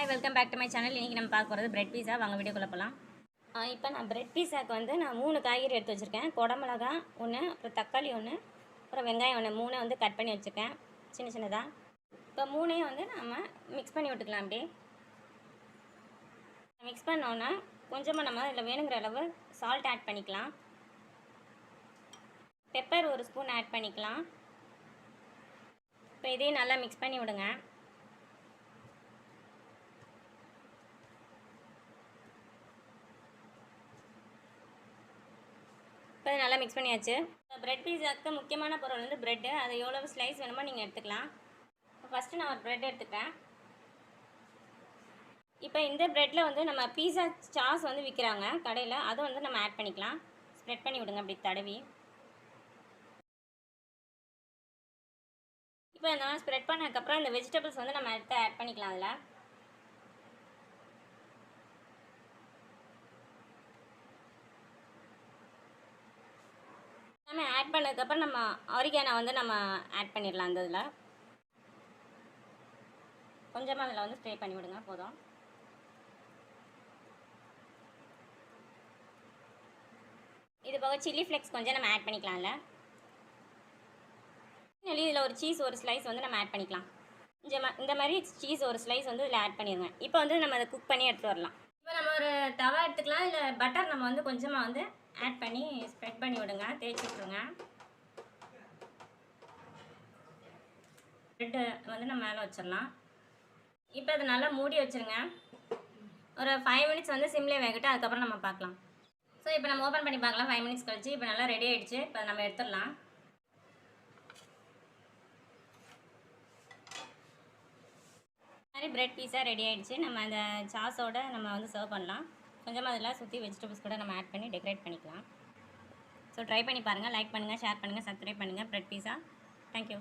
Hi, welcome back to my channel. இன்றைக்கி நம்ம பார்க்க போகிறது பிரெட் பீஸா. வாங்க வீடியோக்குள்ளே போகலாம். இப்போ நான் பிரெட் பீஸாவுக்கு வந்து நான் 3 காய்கறி எடுத்து வச்சுருக்கேன். குடமிளகா 1, அப்புறம் தக்காளி 1, அப்புறம் வெங்காயம் 1, 3 வந்து கட் பண்ணி வச்சுருக்கேன் சின்ன சின்னதாக. இப்போ 3ஐயும் வந்து நம்ம மிக்ஸ் பண்ணி விட்டுக்கலாம். அப்படி மிக்ஸ் பண்ணோன்னா கொஞ்சமாக நம்ம இதில் வேணுங்கிற அளவு சால்ட் ஆட் பண்ணிக்கலாம். பெப்பர் 1 ஸ்பூன் ஆட் பண்ணிக்கலாம். இப்போ இதையும் நல்லா மிக்ஸ் பண்ணி விடுங்க. இப்போ நல்லா மிக்ஸ் பண்ணியாச்சு. பிரெட் பீஸாவுக்கு முக்கியமான பொருள் வந்து ப்ரெட்டு. அது எவ்வளோ ஸ்லைஸ் வேணுமோ நீங்கள் எடுத்துக்கலாம். ஃபஸ்ட்டு நான் ஒரு ப்ரெட் எடுத்துக்கிறேன். இப்போ இந்த ப்ரெட்டில் வந்து நம்ம பீஸா சாஸ் வந்து விற்கிறாங்க கடையில். அதை வந்து நம்ம ஆட் பண்ணிக்கலாம். ஸ்ப்ரெட் பண்ணி விடுங்க அப்படி தடவி. இப்போ இந்த மாதிரி ஸ்ப்ரெட் பண்ணதுக்கப்புறம் இந்த வெஜிடபிள்ஸ் வந்து நம்ம எடுத்து ஆட் பண்ணிக்கலாம். அதில் நம்ம ஆட் பண்ணதுக்கப்புறம் நம்ம ஆரிகானோ வந்து நம்ம ஆட் பண்ணிடலாம். அந்த இதில் கொஞ்சமாக அதில் வந்து ஸ்ப்ரே பண்ணி விடுங்க போதும். இது போக சில்லி ஃப்ளேக்ஸ் கொஞ்சம் நம்ம ஆட் பண்ணிக்கலாம். இதில் ஒரு சீஸ் ஒரு ஸ்லைஸ் வந்து நம்ம ஆட் பண்ணிக்கலாம். இந்த மாதிரி சீஸ் ஒரு ஸ்லைஸ் வந்து இதில் ஆட் பண்ணிடுங்க. இப்போ வந்து நம்ம அதை குக் பண்ணி எடுத்துகிட்டு வரலாம். இப்போ நம்ம ஒரு தவா எடுத்துக்கலாம். இல்லை பட்டர் நம்ம வந்து கொஞ்சமாக வந்து ஆட் பண்ணி ஸ்ப்ரெட் பண்ணி விடுங்க, தேய்ச்சி விட்ருங்க. ப்ரெட்டு வந்து நம்ம மேலே வச்சிடலாம். இப்போ அதை நல்லா மூடி வச்சுருங்க. ஒரு 5 மினிட்ஸ் வந்து சிம்லேயே வேகட்டும். அதுக்கப்புறம் நம்ம பார்க்கலாம். ஸோ இப்போ நம்ம ஓப்பன் பண்ணி பார்க்கலாம். 5 மினிட்ஸ் கழிச்சு இப்போ நல்லா ரெடி ஆகிடுச்சு. இப்போ நம்ம எடுத்துடலாம். மாதிரி பிரெட் பீஸா ரெடி ஆகிடுச்சு. நம்ம அந்த சாஸோட நம்ம வந்து சர்வ் பண்ணலாம். கொஞ்சமாக அதில் சுற்றி வெஜிடபிள்ஸ் கூட நம்ம ஆட் பண்ணி டெக்கரேட் பண்ணிக்கலாம். ஸோ ட்ரை பண்ணி பாருங்கள். லைக் பண்ணுங்கள், ஷேர் பண்ணுங்கள், சப்ஸ்கிரைப் பண்ணுங்கள். பிரெட் பீஸா. தேங்க்யூ.